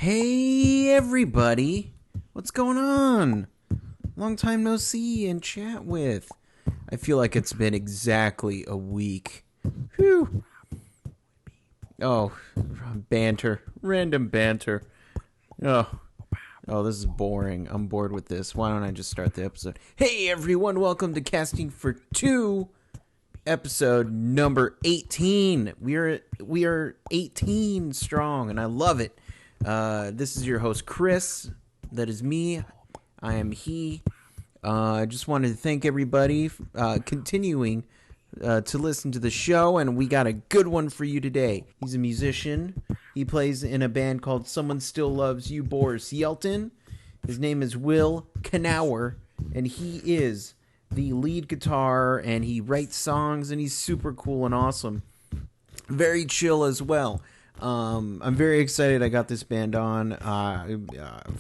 Hey everybody, what's going on? Long time no see and chat with. I feel like it's been exactly a week. Whew. Oh, random banter. Oh, this is boring. I'm bored with this. Why don't I just start the episode? Hey everyone, welcome to Casting for Two, episode number 18. We are 18 strong, and I love it. This is your host, Chris. That is me. I am he. I just wanted to thank everybody continuing to listen to the show, and we got a good one for you today. He's a musician. He plays in a band called Someone Still Loves You, Boris Yeltsin. His name is Will Knauer, and he is the lead guitar, and he writes songs, and he's super cool and awesome. Very chill as well. I'm very excited I got this band on.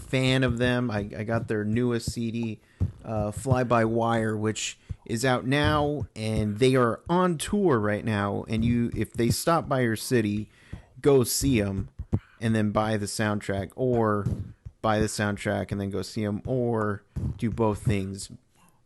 Fan of them. I got their newest CD, Fly By Wire, which is out now, and they are on tour right now. And if they stop by your city, go see them, and then buy the soundtrack, or buy the soundtrack and then go see them, or do both things.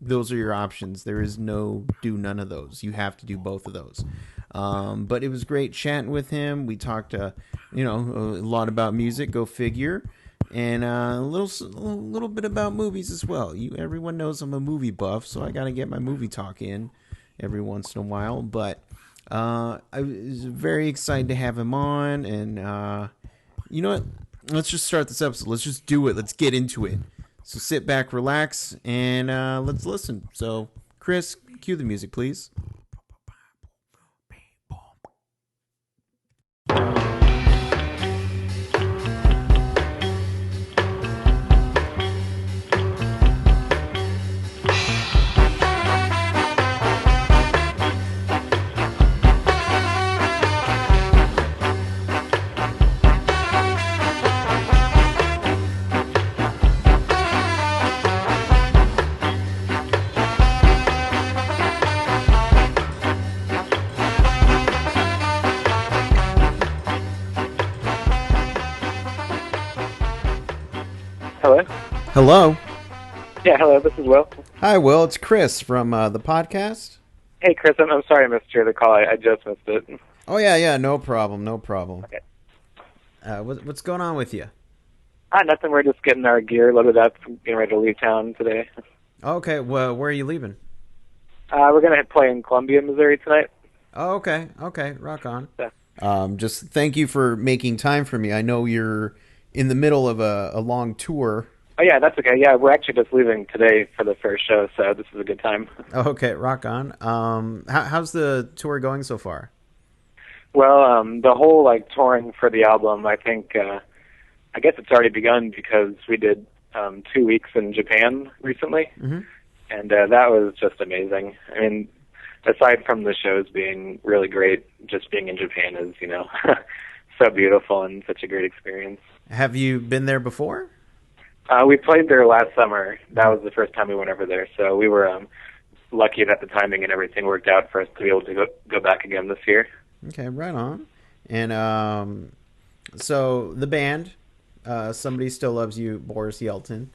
Those are your options. There is no do none of those. You have to do both of those. But it was great chatting with him. We talked, a lot about music. Go figure, and a little bit about movies as well. Everyone knows I'm a movie buff, so I got to get my movie talk in every once in a while. But I was very excited to have him on, and you know what? Let's just start this episode. Let's just do it. Let's get into it. So sit back, relax, and let's listen. So, Chris, cue the music, please. Hello. Yeah, hello, this is Will. Hi, Will. It's Chris from the podcast. Hey, Chris, I'm sorry I missed the call. I just missed it. Oh, yeah, no problem. Okay. What's going on with you? Nothing. We're just getting our gear loaded up, getting ready to leave town today. Okay, well, where are you leaving? We're going to play in Columbia, Missouri tonight. Oh, okay, rock on. Yeah. Just thank you for making time for me. I know you're in the middle of a long tour. Oh, yeah, that's okay. Yeah, we're actually just leaving today for the first show, so this is a good time. Okay, rock on. How's the tour going so far? Well, the whole, touring for the album, I think, I guess it's already begun because we did 2 weeks in Japan recently, and that was just amazing. I mean, aside from the shows being really great, just being in Japan is, so beautiful and such a great experience. Have you been there before? We played there last summer. That was the first time we went over there. So we were lucky that the timing and everything worked out for us to be able to go back again this year. Okay, right on. And so the band, Somebody Still Loves You, Boris Yeltsin.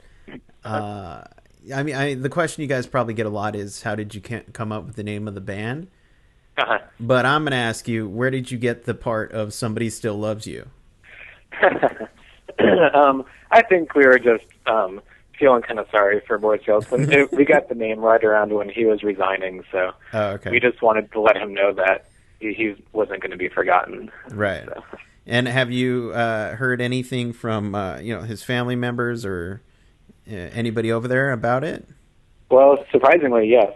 The question you guys probably get a lot is, how did you come up with the name of the band? But I'm going to ask you, where did you get the part of Somebody Still Loves You? I think we were just feeling kind of sorry for Boris Yeltsin. We got the name right around when he was resigning, so we just wanted to let him know that he wasn't going to be forgotten. Right. So. And have you heard anything from his family members or anybody over there about it? Well, surprisingly, yes.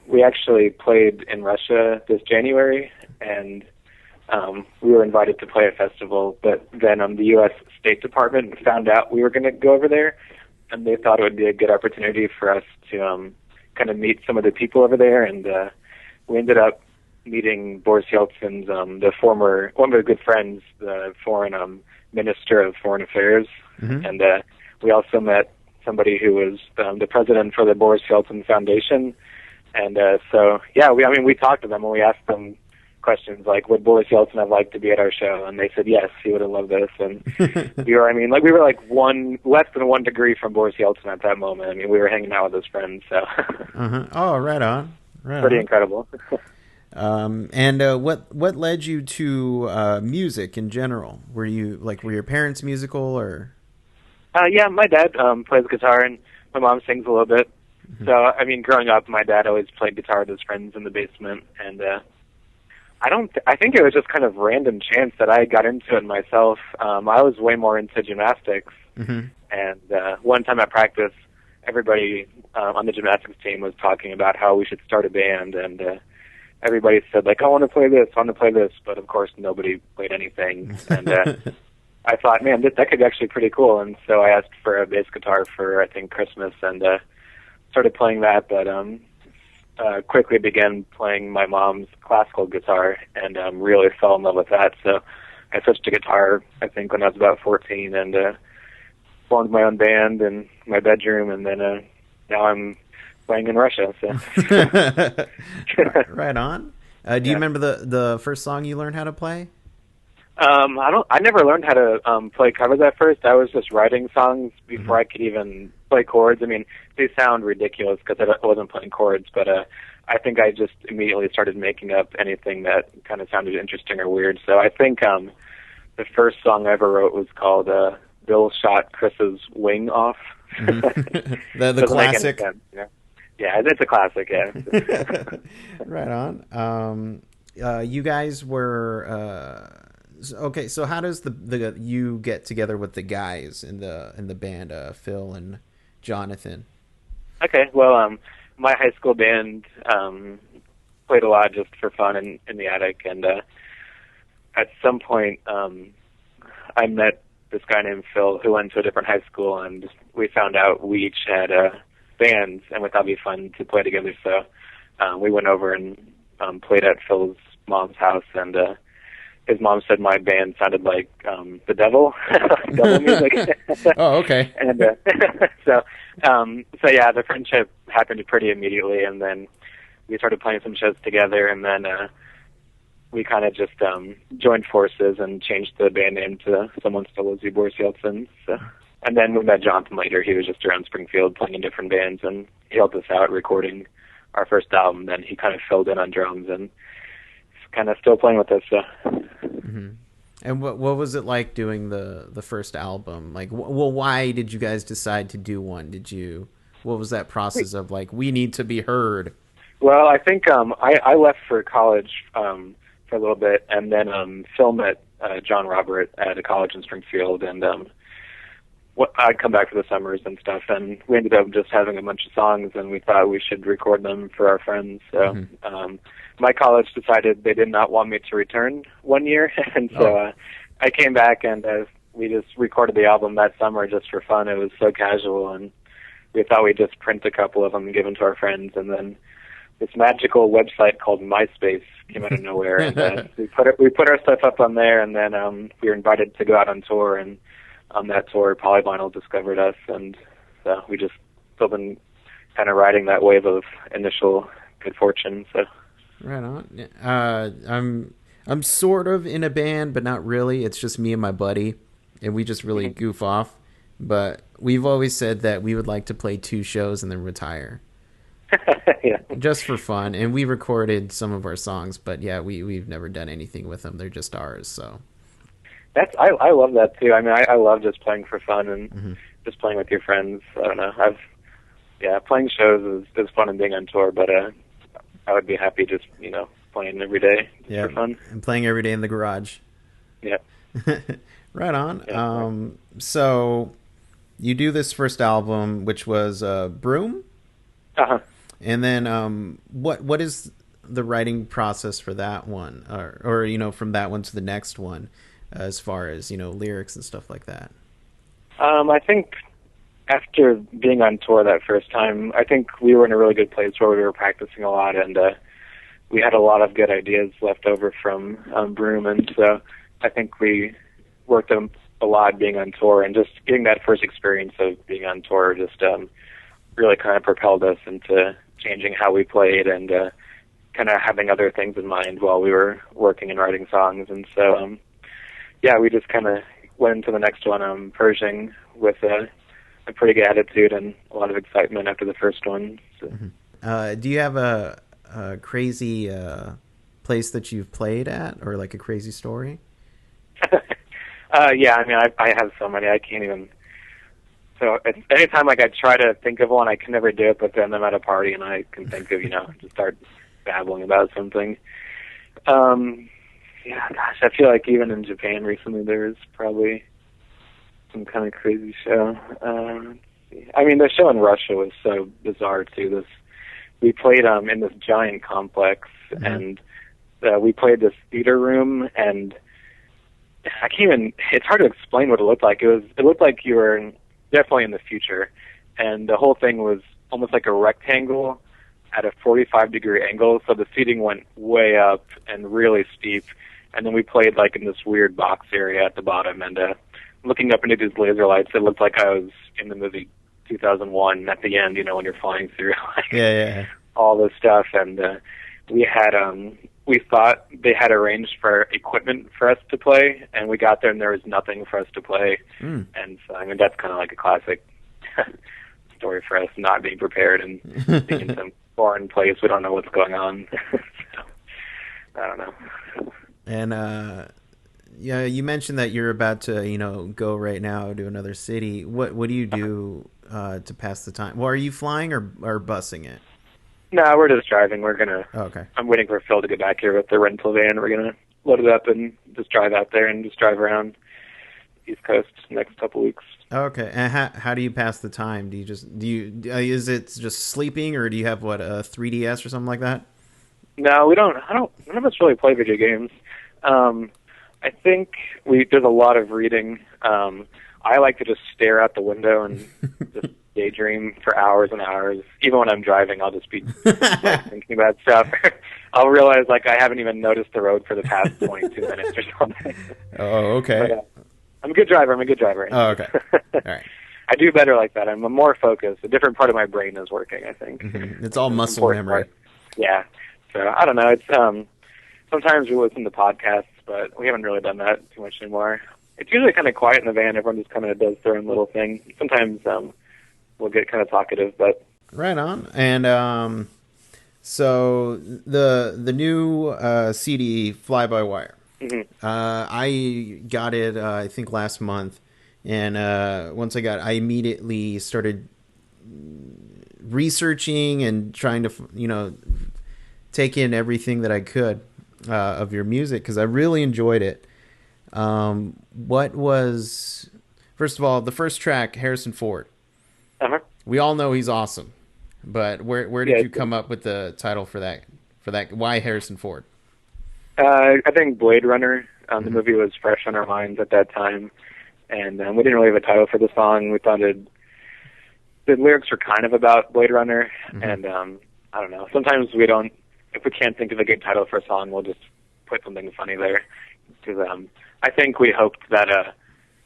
We actually played in Russia this January, and we were invited to play a festival, but then the U.S. State Department found out we were going to go over there, and they thought it would be a good opportunity for us to kind of meet some of the people over there, and we ended up meeting Boris Yeltsin's, one of his good friends, the foreign minister of foreign affairs, and we also met somebody who was the president for the Boris Yeltsin Foundation, and we talked to them and we asked them questions like, would Boris Yeltsin have liked to be at our show? And they said yes, he would have loved this. And we were like less than 1 degree from Boris Yeltsin at that moment. I mean, we were hanging out with his friends, so Oh, right on. Pretty incredible. And what led you to music in general? Were your parents musical or? Yeah, my dad plays guitar and my mom sings a little bit. Mm-hmm. So, I mean, growing up, my dad always played guitar with his friends in the basement, and I think it was just kind of random chance that I got into it myself. I was way more into gymnastics, mm-hmm. and one time at practice, everybody on the gymnastics team was talking about how we should start a band, and everybody said, like, I want to play this, but of course nobody played anything, and I thought, man, that could be actually pretty cool, and so I asked for a bass guitar for, I think, Christmas, and started playing that, but quickly began playing my mom's classical guitar and really fell in love with that. So I switched to guitar, I think, when I was about 14 and formed my own band in my bedroom, and then now I'm playing in Russia. So. Right on. Do you remember the first song you learned how to play? I never learned how to play covers at first. I was just writing songs before I could even play chords. I mean, they sound ridiculous because I wasn't playing chords, but I think I just immediately started making up anything that kind of sounded interesting or weird. So I think the first song I ever wrote was called Bill Shot Chris's Wing Off. Mm-hmm. the classic. Yeah, it's a classic, yeah. Right on. You guys were... Okay, so how does the you get together with the guys in the band, Phil and Jonathan? Okay, well, my high school band played a lot just for fun in the attic, and at some point I met this guy named Phil who went to a different high school, and we found out we each had bands, and we thought it'd be fun to play together. So we went over and played at Phil's mom's house, and his mom said my band sounded like the devil, devil music. Oh, okay. And so yeah, the friendship happened pretty immediately, and then we started playing some shows together, and then we kind of just joined forces and changed the band name to Someone Still Loves You, Boris Yeltsin. So, and then we met Jonathan later. He was just around Springfield playing in different bands, and he helped us out recording our first album. Then he kind of filled in on drums and kind of still playing with us. So. Mm-hmm. And what was it like doing the first album? Like, well, why did you guys decide to do one? What was that process of, like, we need to be heard? Well, I think I left for college for a little bit, and then Phil met John Robert at a college in Springfield, and I'd come back for the summers and stuff, and we ended up just having a bunch of songs, and we thought we should record them for our friends. So my college decided they did not want me to return 1 year, and so I came back, and we just recorded the album that summer just for fun. It was so casual, and we thought we'd just print a couple of them and give them to our friends, and then this magical website called MySpace came out of nowhere, and we put our stuff up on there, and then we were invited to go out on tour, and on that tour, Polyvinyl discovered us, and so we just still been kind of riding that wave of initial good fortune. So, right on. I'm sort of in a band, but not really. It's just me and my buddy, and we just really goof off. But we've always said that we would like to play 2 shows and then retire. Yeah. Just for fun, and we recorded some of our songs, but yeah, we've never done anything with them. They're just ours, so. I love that too. I mean, I love just playing for fun and just playing with your friends. I don't know. Playing shows is fun and being on tour, but I would be happy just playing every day for fun. And playing every day in the garage. Yeah. Right on. Yeah, so you do this first album, which was Broom. And then what is the writing process for that one, or from that one to the next one? As far as, lyrics and stuff like that? I think after being on tour that first time, I think we were in a really good place where we were practicing a lot, and we had a lot of good ideas left over from Broom, and so I think we worked a lot being on tour, and just getting that first experience of being on tour just really kind of propelled us into changing how we played and kind of having other things in mind while we were working and writing songs. And so, yeah, we just kind of went into the next one, Pershing, with a pretty good attitude and a lot of excitement after the first one. So. Do you have a crazy place that you've played at, or like a crazy story? Yeah, I mean, I have so many, I can't even. So anytime like I try to think of one, I can never do it. But then I'm at a party and I can think of, just start babbling about something. Yeah, gosh, I feel like even in Japan recently there was probably some kind of crazy show. I mean, the show in Russia was so bizarre too. We played in this giant complex, and we played this theater room, and I can't even. It's hard to explain what it looked like. It looked like you were definitely in the future, and the whole thing was almost like a rectangle at a 45-degree angle. So the seating went way up and really steep, and then we played like in this weird box area at the bottom, and looking up into these laser lights, it looked like I was in the movie 2001 at the end, when you're flying through all this stuff. And we thought they had arranged for equipment for us to play, and we got there and there was nothing for us to play. And so, I mean, that's kind of like a classic story for us, not being prepared and being in some foreign place. We don't know what's going on. So, I don't know. And yeah, you mentioned that you're about to, go right now to another city. What do you do to pass the time? Well, are you flying or busing it? No, we're just driving. We're gonna. Oh, okay. I'm waiting for Phil to get back here with the rental van. We're gonna load it up and just drive out there and just drive around East Coast next couple weeks. Okay. And how do you pass the time? Is it just sleeping, or do you have a 3DS or something like that? No, we don't. None of us really play video games. I think there's a lot of reading. I like to just stare out the window and just daydream for hours and hours. Even when I'm driving, I'll just be thinking about stuff. I'll realize I haven't even noticed the road for the past 22 minutes or something. Oh, okay. But, I'm a good driver. Oh, okay. All right. I do better like that. I'm more focused. A different part of my brain is working, I think. Mm-hmm. It's all muscle memory. Part. Yeah. So I don't know. It's sometimes we listen to podcasts, but we haven't really done that too much anymore. It's usually kind of quiet in the van. Everyone just kind of does their own little thing. Sometimes we'll get kind of talkative, but right on. And so the new CD Fly by Wire. Mm-hmm. I got it I think last month, and once I immediately started researching and trying to take in everything that I could of your music, because I really enjoyed it. What was, first of all, the first track, Harrison Ford? Uh-huh. We all know he's awesome, but where did you come up with the title for that? Why Harrison Ford? I think Blade Runner. The movie was fresh on our minds at that time, and we didn't really have a title for the song. We thought the lyrics were kind of about Blade Runner, and I don't know. Sometimes if we can't think of a good title for a song, we'll just put something funny there. Because I think we hoped that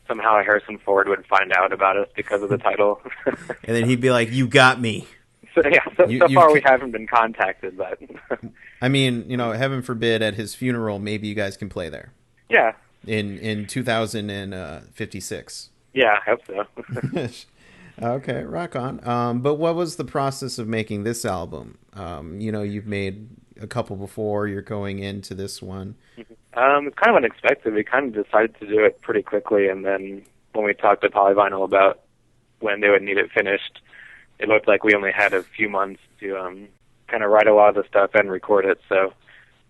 somehow Harrison Ford would find out about us because of the title. And then he'd be like, "You got me." So yeah, so far we haven't been contacted, but I mean, heaven forbid, at his funeral, maybe you guys can play there. Yeah. In 2056. Yeah, I hope so. Okay, rock on. But what was the process of making this album? You've made a couple before. You're going into this one. It's kind of unexpected. We kind of decided to do it pretty quickly, and then when we talked to Polyvinyl about when they would need it finished, it looked like we only had a few months to kind of write a lot of the stuff and record it. So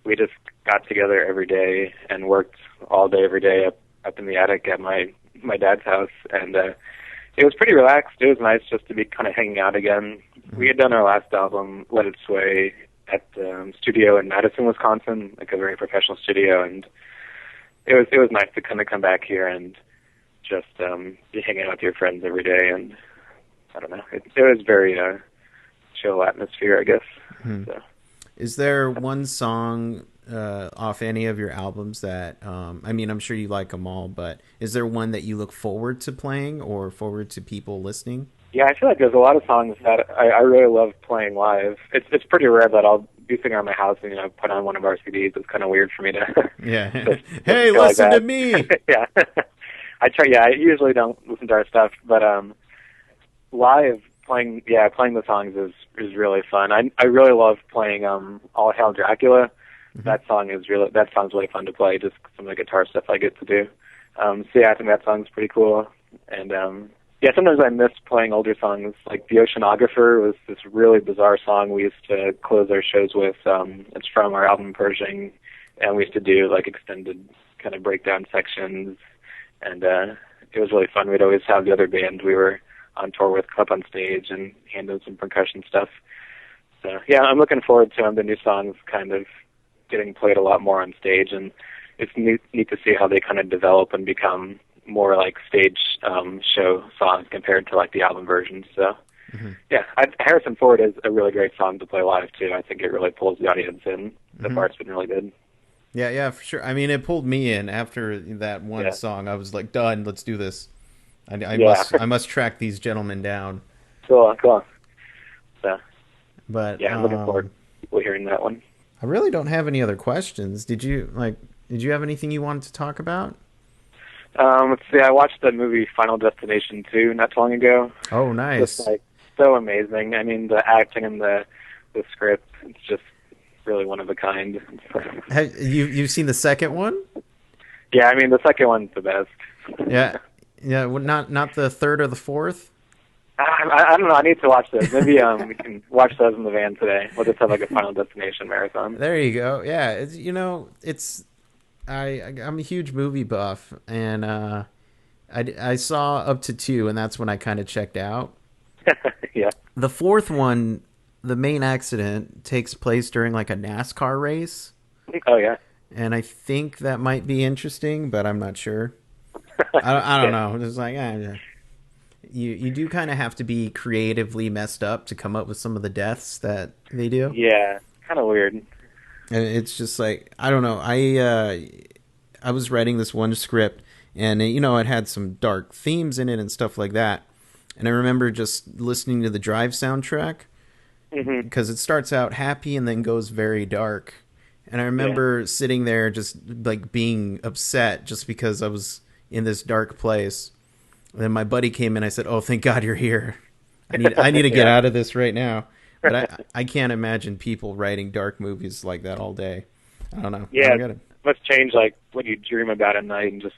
we just got together every day and worked all day, every day up in the attic at my dad's house, and it was pretty relaxed. It was nice just to be kind of hanging out again. We had done our last album, Let It Sway, at the studio in Madison, Wisconsin, like a very professional studio, and it was nice to kind of come back here and just be hanging out with your friends every day. And I don't know, it was very chill atmosphere, I guess. So. Is there one song off any of your albums that I'm sure you like them all, but is there one that you look forward to playing or forward to people listening? Yeah, I feel like there's a lot of songs that I really love playing live. It's pretty rare that I'll be sitting around my house and put on one of our CDs. It's kind of weird for me to. Yeah. to Hey, feel listen like to that. me. Yeah. I try. Yeah, I usually don't listen to our stuff, but live playing the songs is really fun. I really love playing All Hail Dracula. Mm-hmm. That song's really fun to play. Just some of the guitar stuff I get to do. So yeah, I think that song's pretty cool. And sometimes I miss playing older songs. Like The Oceanographer was this really bizarre song we used to close our shows with. It's from our album Pershing, and we used to do like extended kind of breakdown sections, and it was really fun. We'd always have the other band we were on tour with come up on stage and hand in some percussion stuff. So yeah, I'm looking forward to the new songs kind of getting played a lot more on stage, and it's neat to see how they kind of develop and become more like stage show songs compared to like the album versions. So yeah, Harrison Ford is a really great song to play live too. I think it really pulls the audience in. The part's been really good. Yeah, for sure. I mean, it pulled me in after that one song. I was like, done, let's do this. I must track these gentlemen down. Cool. So, but yeah, I'm looking forward to hearing that one. I really don't have any other questions. Did you have anything you wanted to talk about? Let's see. I watched the movie Final Destination 2 not too long ago. Oh, nice! Just like so amazing. I mean, the acting and the script. It's just really one of a kind. Have you've seen the second one? Yeah, I mean the second one's the best. Yeah. Well, not the third or the fourth. I don't know. I need to watch those. Maybe we can watch those in the van today. We'll just have like a Final Destination marathon. There you go. Yeah, I'm a huge movie buff, and I saw up to 2, and that's when I kind of checked out. Yeah. The fourth one, the main accident takes place during like a NASCAR race. Oh yeah. And I think that might be interesting, but I'm not sure. I don't know. It's like you do kind of have to be creatively messed up to come up with some of the deaths that they do. Yeah, kind of weird. And it's just like, I don't know. I was writing this one script, and it had some dark themes in it and stuff like that. And I remember just listening to the Drive soundtrack because it starts out happy and then goes very dark. And I remember sitting there just like being upset just because I was in this dark place. And then my buddy came in. I said, "Oh, thank God you're here. I need to get out of this right now." But I can't imagine people writing dark movies like that all day. I don't know. Yeah, it must change like what you dream about at night and just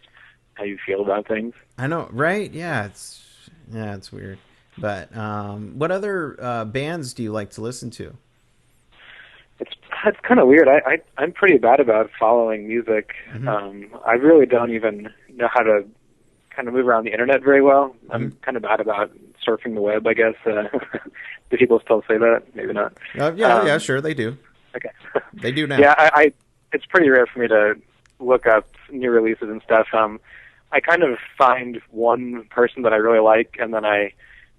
how you feel about things. I know, right? Yeah, it's weird. But what other bands do you like to listen to? It's kind of weird. I'm pretty bad about following music. I really don't even know how to kind of move around the internet very well. I'm kind of bad about surfing the web, I guess. Do people still say that? Maybe not. Yeah, sure, they do. Okay. They do now. Yeah, it's pretty rare for me to look up new releases and stuff. I kind of find one person that I really like, and then I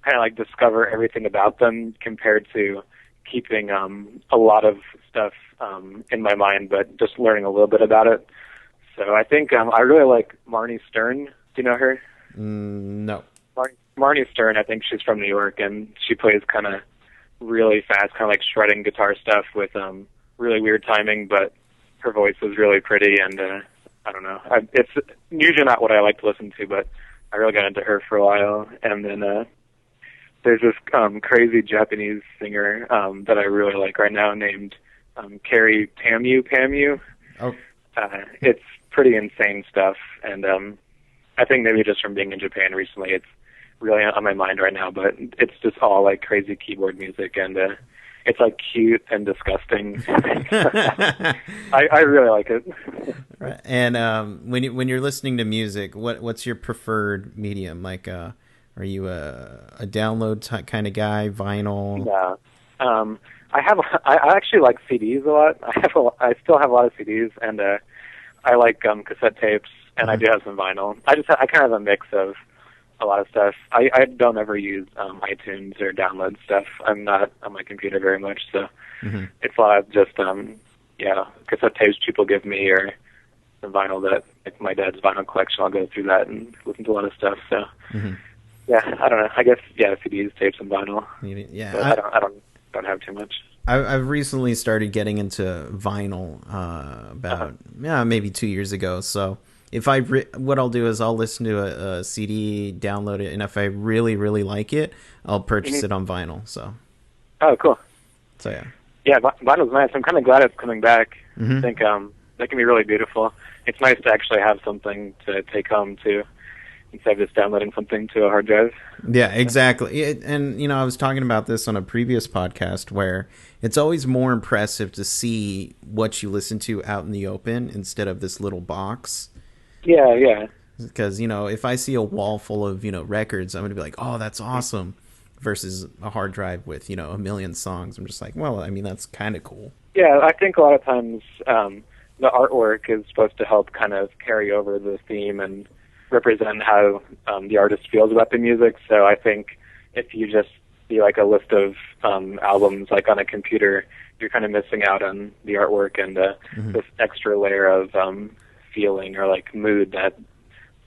kind of like discover everything about them compared to keeping a lot of stuff in my mind, but just learning a little bit about it. So I think I really like Marnie Stern. Do you know her? No. Marnie Stern, I think she's from New York, and she plays kind of really fast, kind of like shredding guitar stuff with really weird timing, but her voice is really pretty, and I don't know. It's usually not what I like to listen to, but I really got into her for a while. And then there's this crazy Japanese singer that I really like right now named Carrie Pamu. Oh. It's pretty insane stuff, and I think maybe just from being in Japan recently, it's really on my mind right now, but it's just all like crazy keyboard music, and it's like cute and disgusting. I really like it. Right. And when you're listening to music, what's your preferred medium? Like, are you a download kind of guy, vinyl? Yeah. I actually like CDs a lot. I still have a lot of CDs, and I like cassette tapes, and I do have some vinyl. I kind of have a mix of a lot of stuff. I don't ever use iTunes or download stuff. I'm not on my computer very much, so it's a lot of just cassette tapes people give me, or some vinyl that, like my dad's vinyl collection. I'll go through that and listen to a lot of stuff. So yeah, I don't know. I guess CDs, tapes, and vinyl. Yeah, but I don't have too much. I've recently started getting into vinyl about maybe 2 years ago. So if what I'll do is I'll listen to a CD, download it, and if I really really like it, I'll purchase it on vinyl. Oh, cool. So yeah. Yeah, vinyl's nice. I'm kind of glad it's coming back. I think that can be really beautiful. It's nice to actually have something to take home too, instead of just downloading something to a hard drive. Yeah, exactly. And I was talking about this on a previous podcast where it's always more impressive to see what you listen to out in the open instead of this little box. Yeah. Because if I see a wall full of records, I'm gonna be like, oh, that's awesome. Versus a hard drive with a million songs, I'm just like, well, I mean, that's kind of cool. Yeah, I think a lot of times the artwork is supposed to help kind of carry over the theme and represent how the artist feels about the music. So I think if you just see like a list of albums like on a computer, you're kind of missing out on the artwork and this extra layer of feeling or like mood that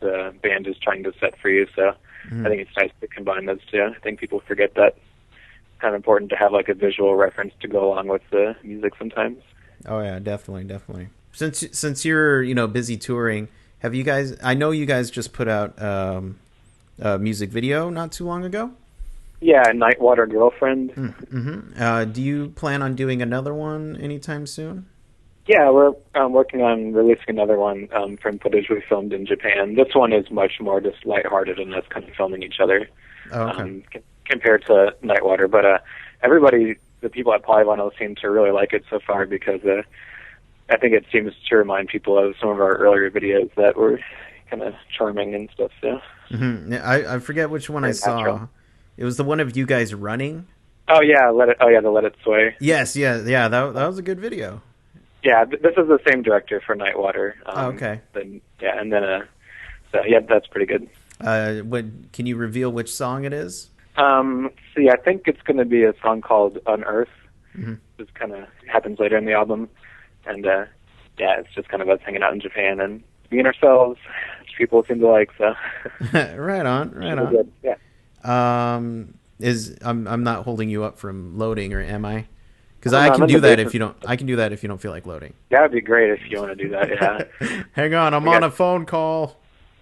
the band is trying to set for you. So I think it's nice to combine those two. I think people forget that it's kind of important to have like a visual reference to go along with the music sometimes. Oh yeah, definitely. Since you're busy touring, have you guys? I know you guys just put out a music video not too long ago. Yeah, Nightwater Girlfriend. Do you plan on doing another one anytime soon? Yeah, we're working on releasing another one from footage we filmed in Japan. This one is much more just lighthearted and us kind of filming each other compared to Nightwater. But the people at Polyvinyl seem to really like it so far because I think it seems to remind people of some of our earlier videos that were kind of charming and stuff. So I forget which one I saw. Natural. It was the one of you guys running. Oh yeah, the Let It Sway. Yes, that was a good video. Yeah, this is the same director for Nightwater. Okay. So that's pretty good. Can you reveal which song it is? I think it's going to be a song called Unearth. This kind of happens later in the album, and it's just kind of us hanging out in Japan and being ourselves, which people seem to like. So right on. Good. Yeah. I'm not holding you up from loading, or am I? Because I can do that if you don't. I can do that if you don't feel like loading. That would be great if you want to do that. Yeah. Hang on, I'm on a phone call.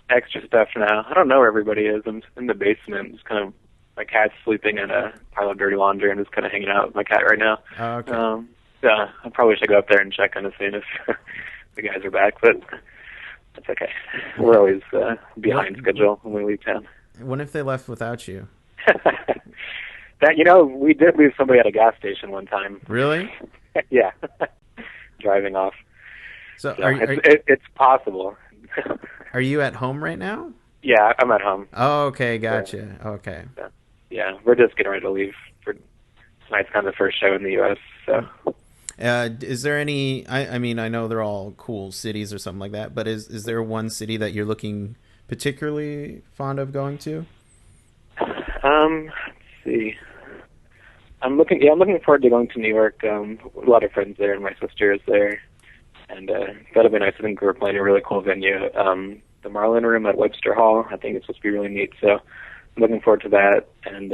Extra stuff now. I don't know where everybody is. I'm in the basement. Just kind of my cat's sleeping in a pile of dirty laundry. I'm just kind of hanging out with my cat right now. Oh, okay. I probably should go up there and check on the scene if the guys are back, but that's okay. We're always behind schedule when we leave town. What if they left without you? We did leave somebody at a gas station one time. Really? Yeah. Driving off. So it's possible. Are you at home right now? Yeah, I'm at home. Oh, okay, gotcha. Okay. Yeah, we're just getting ready to leave for tonight's kind of the first show in the U.S. So. Is there any? I mean, I know they're all cool cities or something like that, but is there one city that you're looking particularly fond of going to? Let's see. I'm looking forward to going to New York. A lot of friends there, and my sister is there, and that'll be nice. I think we're playing a really cool venue, the Marlin Room at Webster Hall. I think it's supposed to be really neat. So I'm looking forward to that. And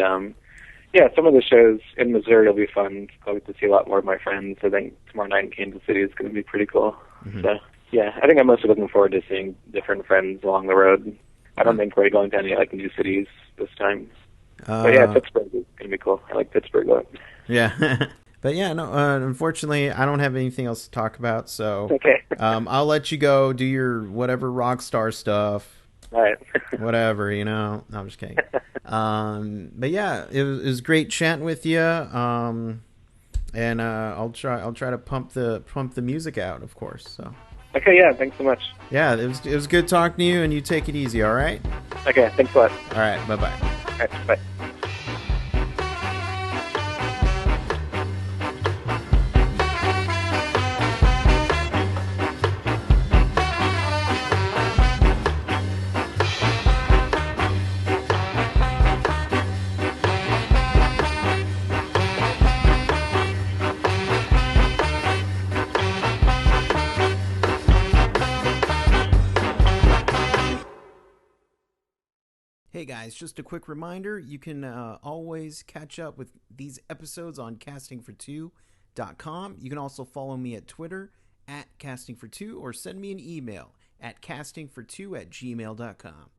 some of the shows in Missouri will be fun. I'll get to see a lot more of my friends. I think tomorrow night in Kansas City is going to be pretty cool. So I think I'm mostly looking forward to seeing different friends along the road. I don't think we're going to any new cities this time. But Pittsburgh is going to be cool. I like Pittsburgh a lot. Yeah. But unfortunately, I don't have anything else to talk about. So okay. I'll let you go do your whatever rock star stuff. All right. Whatever, No, I'm just kidding. But yeah, it was great chatting with you. And I'll try to pump the music out, of course. So. Okay. Yeah. Thanks so much. Yeah, it was good talking to you, and you take it easy. All right. Okay. Thanks a lot. All right. Bye-bye. All right. Bye. Hey guys, just a quick reminder, you can always catch up with these episodes on Casting for Two castingfor2@gmail.com. You can also follow me at Twitter at castingfor2 or send me an email at castingfor2@gmail.com.